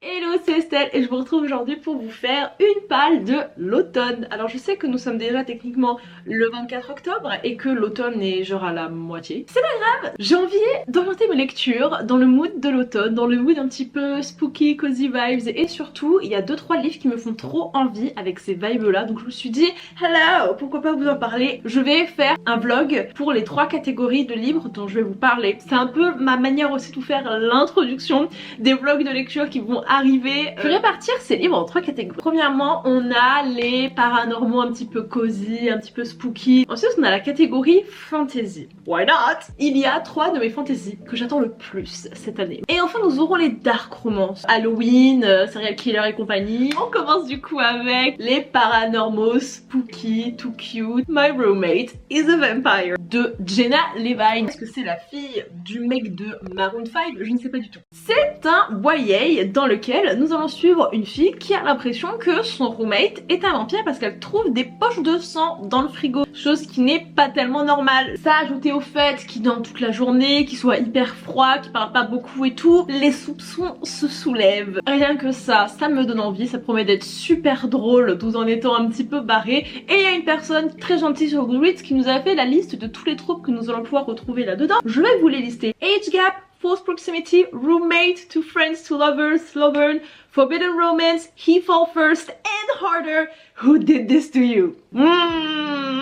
Hello, c'est Estelle et je vous retrouve aujourd'hui pour vous faire une palle de l'automne. Alors je sais que nous sommes déjà techniquement le 24 octobre et que l'automne est genre à la moitié. C'est pas grave, j'ai envie d'orienter mes lectures dans le mood de l'automne, dans le mood un petit peu spooky, cozy vibes, et surtout il y a 2-3 livres qui me font trop envie avec ces vibes là, donc je me suis dit hello, pourquoi pas vous en parler. Je vais faire un vlog pour les 3 catégories de livres dont je vais vous parler. C'est un peu ma manière aussi de vous faire l'introduction des vlogs de lecture qui vont arriver. Je vais répartir ces livres en 3 catégories. Premièrement, on a les paranormaux un petit peu cozy, un petit peu spooky. Ensuite, on a la catégorie fantasy. Why not? Il y a 3 de mes fantasy que j'attends le plus cette année. Et enfin, nous aurons les dark romance. Halloween, serial killer et compagnie. On commence du coup avec les paranormaux spooky, too cute. My roommate is a vampire de Jenna Levine. Est-ce que c'est la fille du mec de Maroon 5? Je ne sais pas du tout. C'est un YA dans lequel nous allons suivre une fille qui a l'impression que son roommate est un vampire parce qu'elle trouve des poches de sang dans le frigo, chose qui n'est pas tellement normale. Ça ajouté au fait qu'il dort toute la journée, qu'il soit hyper froid, qu'il parle pas beaucoup et tout, les soupçons se soulèvent. Rien que ça me donne envie, ça promet d'être super drôle tout en étant un petit peu barré. Et il y a une personne très gentille sur Goodreads qui nous a fait la liste de tous les tropes que nous allons pouvoir retrouver là-dedans. Je vais vous les lister. Age gap, false proximity, roommate, to friends, to lovers, slogan, forbidden romance, he fall first, and harder, who did this to you?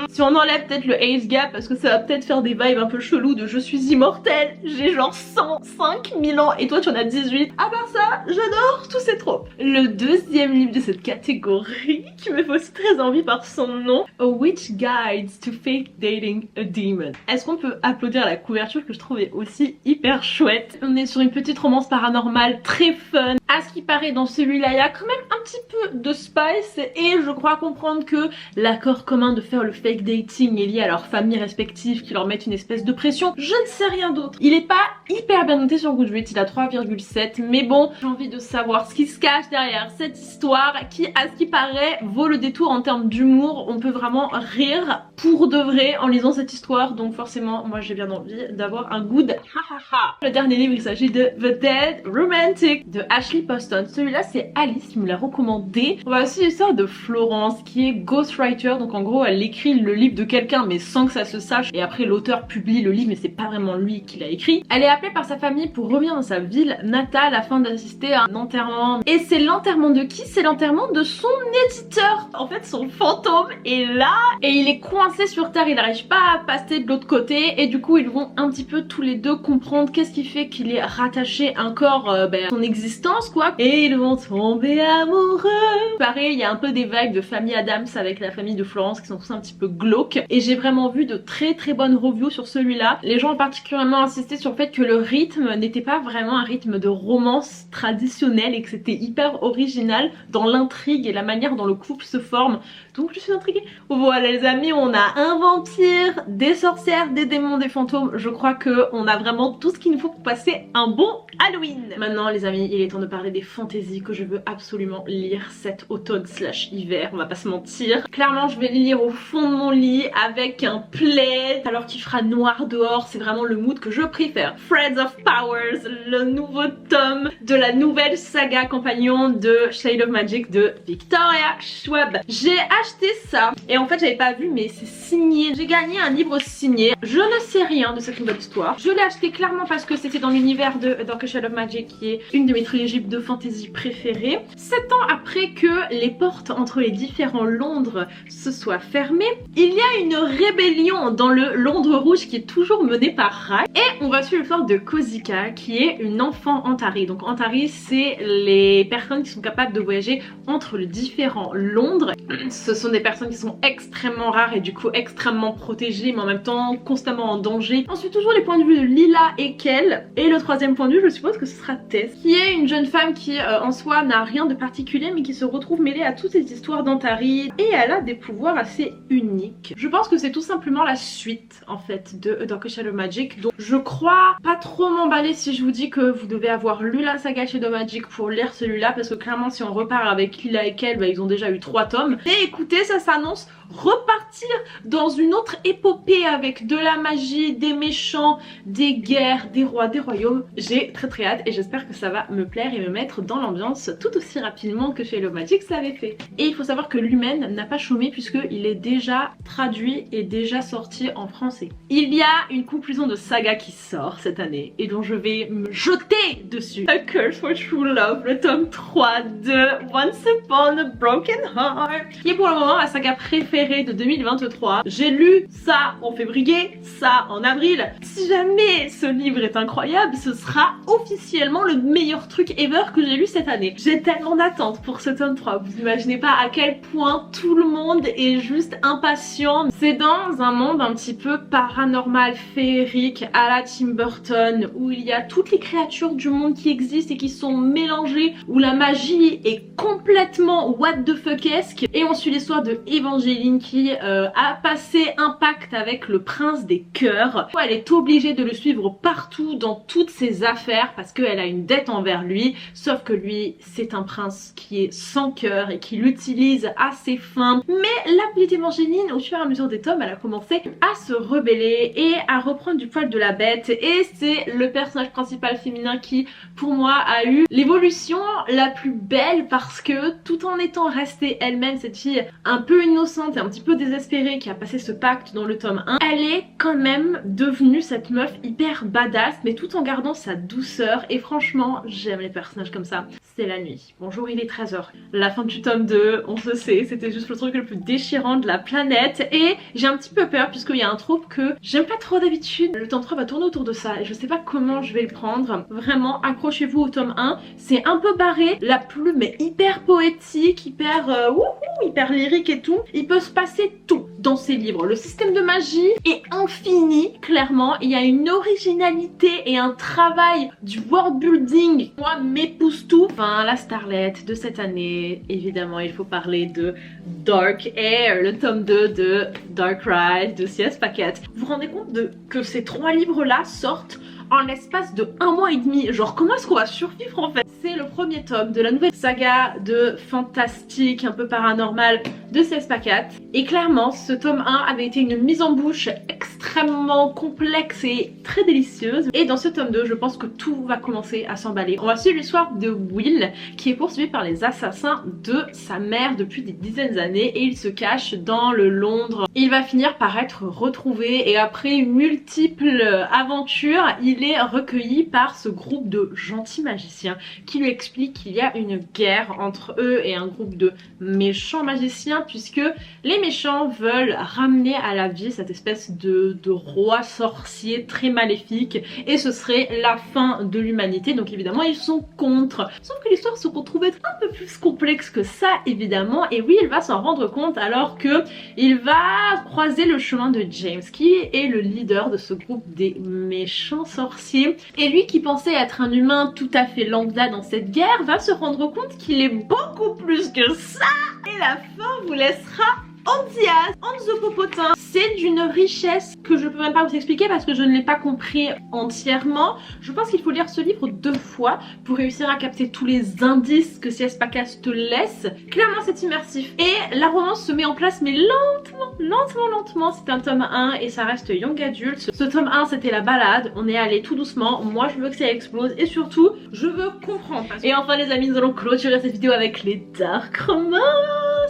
Si on enlève peut-être le age gap parce que ça va peut-être faire des vibes un peu chelou de je suis immortelle, j'ai genre 105 000 ans et toi tu en as 18. À part ça, j'adore tous ces tropes. Le deuxième livre de cette catégorie qui me fait aussi très envie par son nom, A Witch Guides to Fake Dating a Demon. Est-ce qu'on peut applaudir la couverture que je trouvais aussi hyper chouette? On est sur une petite romance paranormale très fun. À ce qui paraît dans celui-là, il y a quand même un petit peu de spice et je crois comprendre que l'accord commun de faire le fake dating est lié à leurs familles respectives qui leur mettent une espèce de pression. Je ne sais rien d'autre. Il est pas hyper bien noté sur Goodreads, il a 3,7, mais bon, j'ai envie de savoir ce qui se cache derrière cette histoire qui, à ce qui paraît, vaut le détour en termes d'humour. On peut vraiment rire pour de vrai en lisant cette histoire, donc forcément, moi j'ai bien envie d'avoir un good ha. Le dernier livre, il s'agit de The Dead Romantic de Ashley Poston. Celui-là, c'est Alice qui me l'a recommandé. On va aussi l'histoire de Florence qui est ghostwriter, donc en gros elle écrit le livre de quelqu'un mais sans que ça se sache, et après l'auteur publie le livre mais c'est pas vraiment lui qui l'a écrit. Elle est appelée par sa famille pour revenir dans sa ville natale afin d'assister à un enterrement. Et c'est l'enterrement de qui? C'est l'enterrement de son éditeur. En fait son fantôme est là et il est coincé sur terre, il n'arrive pas à passer de l'autre côté et du coup ils vont un petit peu tous les deux comprendre qu'est-ce qui fait qu'il est rattaché encore à son existence quoi, et ils vont tomber amoureux. Pareil, il y a un peu des vagues de famille Adams avec la famille de Florence qui sont tous un petit peu glauques, et j'ai vraiment vu de très bonnes reviews sur celui-là. Les gens ont particulièrement insisté sur le fait que le rythme n'était pas vraiment un rythme de romance traditionnel et que c'était hyper original dans l'intrigue et la manière dont le couple se forme, donc je suis intriguée. Voilà les amis, on a un vampire, des sorcières, des démons, des fantômes. Je crois que on a vraiment tout ce qu'il nous faut pour passer un bon Halloween. Maintenant les amis, il est temps de parler des fantaisies que je veux absolument lire cet automne/hiver, on va pas se mentir. Clairement je vais les lire au fond de mon lit avec un plaid alors qu'il fera noir dehors, c'est vraiment le mood que je préfère. Threads of Powers, le nouveau tome de la nouvelle saga compagnon de Shade of Magic de Victoria Schwab. J'ai acheté ça et en fait j'avais pas vu mais c'est signé, j'ai gagné un livre signé. Je ne sais rien de cette nouvelle histoire, je l'ai acheté clairement parce que c'était dans l'univers de Dark Shade of Magic qui est une de mes trilogies de fantasy préférées. 7 ans après que les portes entre les différents Londres se soient fermées, il y a une rébellion dans le Londres rouge qui est toujours menée par Rai, et on va suivre l'histoire de Kozika qui est une enfant Antari. Donc Antari c'est les personnes qui sont capables de voyager entre les différents Londres. Ce sont des personnes qui sont extrêmement rares et du coup extrêmement protégées mais en même temps constamment en danger. Ensuite toujours les points de vue de Lila et Kel, et le troisième point de vue je suppose que ce sera Tess qui est une jeune femme qui en soi n'a rien de particulier mais qui se retrouve mêlée à toutes ces histoires d'Antari, et elle a des pouvoirs assez uniques. unique. Je pense que c'est tout simplement la suite en fait de A Darker Shadow Magic. Donc je crois pas trop m'emballer si je vous dis que vous devez avoir lu la saga Shadow Magic pour lire celui-là, parce que clairement si on repart avec Lila et Kel, bah, ils ont déjà eu 3 tomes. Et écoutez, ça s'annonce repartir dans une autre épopée avec de la magie, des méchants, des guerres, des rois, des royaumes. J'ai très hâte et j'espère que ça va me plaire et me mettre dans l'ambiance tout aussi rapidement que Shadow Magic ça l'avait fait. Et il faut savoir que Lumen n'a pas chômé puisqu'il est déjà traduit et déjà sorti en français. Il y a une conclusion de saga qui sort cette année et dont je vais me jeter dessus. A Curse for True Love, le tome 3 de Once Upon a Broken Heart, qui est pour le moment ma saga préférée de 2023. J'ai lu ça en février, ça en avril. Si jamais ce livre est incroyable, ce sera officiellement le meilleur truc ever que j'ai lu cette année. J'ai tellement d'attentes pour ce tome 3. Vous imaginez pas à quel point tout le monde est juste impatient. C'est dans un monde un petit peu paranormal, féerique, à la Tim Burton, où il y a toutes les créatures du monde qui existent et qui sont mélangées, où la magie est complètement what the fuck-esque. Et on suit l'histoire de Evangeline qui a passé un pacte avec le prince des cœurs. Elle est obligée de le suivre partout dans toutes ses affaires parce qu'elle a une dette envers lui, sauf que lui c'est un prince qui est sans cœur et qui l'utilise à ses fins. Mais la petite Evangeline, au fur et à mesure des tomes, elle a commencé à se rebeller et à reprendre du poil de la bête, et c'est le personnage principal féminin qui pour moi a eu l'évolution la plus belle, parce que tout en étant restée elle-même, cette fille un peu innocente et un petit peu désespérée qui a passé ce pacte dans le tome 1, elle est quand même devenue cette meuf hyper badass mais tout en gardant sa douceur, et franchement j'aime les personnages comme ça. C'est la nuit. Bonjour, il est 13h. La fin du tome 2, on se sait, c'était juste le truc le plus déchirant de la planète et j'ai un petit peu peur puisqu'il y a un trope que j'aime pas trop d'habitude. Le tome 3 va tourner autour de ça et je sais pas comment je vais le prendre. Vraiment, accrochez-vous au tome 1. C'est un peu barré, la plume est hyper poétique, hyper hyper lyrique et tout. Il peut se passer tout dans ces livres. Le système de magie est infini, clairement. Il y a une originalité et un travail du world building. Moi, m'épouse tout. Enfin, la starlette de cette année, évidemment, il faut parler de Dark Air, le tome 2 de Dark Ride de C.S. Packet. Vous vous rendez compte que ces 3 livres-là sortent en l'espace de 1 mois et demi. Genre, comment est-ce qu'on va survivre en fait? C'est le premier tome de la nouvelle saga de fantastique, un peu paranormal de C.S. Packet. Et clairement, ce tome 1 avait été une mise en bouche extrêmement complexe et très délicieuse. Et dans ce tome 2, je pense que tout va commencer à s'emballer. On va suivre l'histoire de Will, qui est poursuivi par les assassins de sa mère depuis des dizaines d'années, et il se cache dans le Londres. Il va finir par être retrouvé et après multiples aventures, il est recueilli par ce groupe de gentils magiciens qui lui explique qu'il y a une guerre entre eux et un groupe de méchants magiciens, puisque les méchants veulent ramener à la vie cette espèce de roi sorcier très maléfique, et ce serait la fin de l'humanité. Donc évidemment ils sont contre, sauf que l'histoire se retrouve être un peu plus complexe que ça évidemment, et oui, il va s'en rendre compte alors que il va croiser le chemin de James, qui est le leader de ce groupe des méchants sorciers, et lui qui pensait être un humain tout à fait lambda dans cette guerre va se rendre compte qu'il est beaucoup plus que ça, et la fin vous laissera enthousiaste, enzopopotin. C'est d'une richesse que je peux même pas vous expliquer parce que je ne l'ai pas compris entièrement. Je pense qu'il faut lire ce livre 2 fois pour réussir à capter tous les indices que C.S. Packet te laisse. Clairement c'est immersif et la romance se met en place mais lentement. C'est un tome 1 et ça reste young adult. Ce tome 1 c'était la balade, on est allé tout doucement. Moi je veux que ça explose et surtout je veux comprendre. Et enfin les amis, nous allons clôturer cette vidéo avec les dark romances.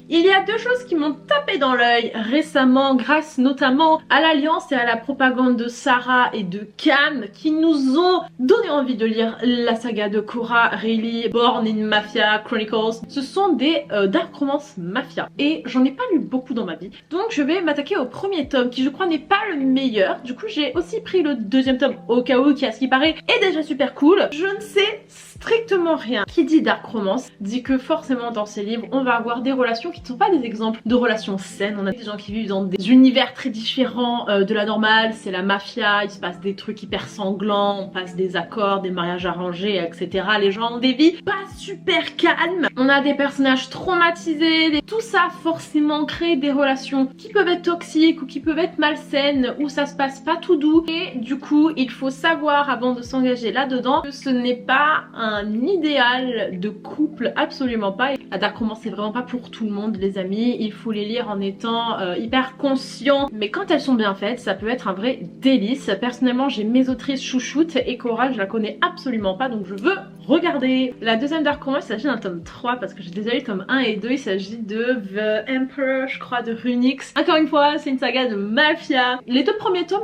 Il y a 2 choses qui m'ont tapé dans l'œil récemment grâce notamment à l'alliance et à la propagande de Sarah et de Cam qui nous ont donné envie de lire la saga de Cora Reilly, Born in Mafia Chronicles. Ce sont des dark romance mafia et j'en ai pas lu beaucoup dans ma vie, donc je vais m'attaquer au premier tome qui je crois n'est pas le meilleur. Du coup j'ai aussi pris le 2e tome au cas où, qui à ce qui paraît est déjà super cool. Je ne sais strictement rien. Qui dit dark romance dit que forcément dans ces livres on va avoir des relations qui ne sont pas des exemples de relations saines. On a des gens qui vivent dans des univers très différents de la normale, c'est la mafia, il se passe des trucs hyper sanglants, on passe des accords, des mariages arrangés, etc. Les gens ont des vies pas super calmes, on a des personnages traumatisés, tout ça forcément crée des relations qui peuvent être toxiques ou qui peuvent être malsaines, où ça se passe pas tout doux, et du coup il faut savoir avant de s'engager là-dedans que ce n'est pas un idéal de couple, absolument pas. La dark romance c'est vraiment pas pour tout le monde les amis, il faut les lire en étant hyper conscient, mais quand elles sont bien faites ça peut être un vrai délice. Personnellement j'ai mes autrices chouchoutes et Cora je la connais absolument pas donc je veux regarder. La deuxième dark romance il s'agit d'un tome 3 parce que j'ai déjà lu tome 1 et 2, il s'agit de The Emperor je crois de Runix. Encore une fois c'est une saga de mafia. Les deux premiers tomes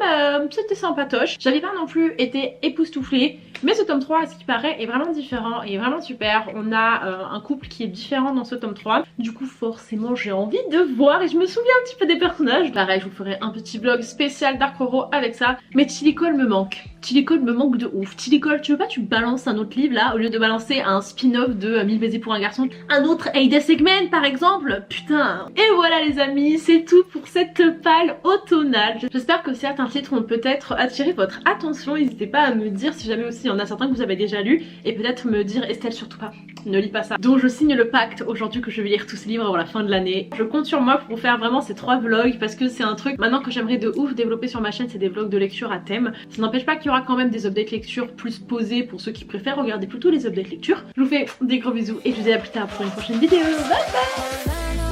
c'était sympatoche, j'avais pas non plus été époustouflée, mais ce tome 3 à ce qui paraît est vraiment différent et vraiment super. On a un couple qui est différent dans ce tome 3, du coup forcément j'ai envie de voir et je me souviens un petit peu des personnages. Pareil je vous ferai un petit vlog spécial Dark Horror avec ça, mais Tilicol me manque. Tilicol me manque de ouf. Tilicol, tu veux pas tu balances un autre livre là au lieu de balancer un spin-off de 1000 baisers pour un garçon, un autre Ada Segment par exemple, putain. Et voilà les amis, c'est tout pour cette palle automnale. J'espère que certains titres ont peut-être attiré votre attention, n'hésitez pas à me dire si jamais aussi il y en a certains que vous avez déjà lu et peut-être me dire Estelle surtout pas, ne lis pas ça. Donc je signe le pacte aujourd'hui que je vais lire tous ces livres avant la fin de l'année. Je compte sur moi pour faire vraiment ces 3 vlogs parce que c'est un truc maintenant que j'aimerais de ouf développer sur ma chaîne, c'est des vlogs de lecture à thème. Ça n'empêche pas qu'il y aura quand même des updates lecture plus posés pour ceux qui préfèrent regarder plutôt les updates lecture. Je vous fais des gros bisous et je vous dis à plus tard pour une prochaine vidéo. Bye bye.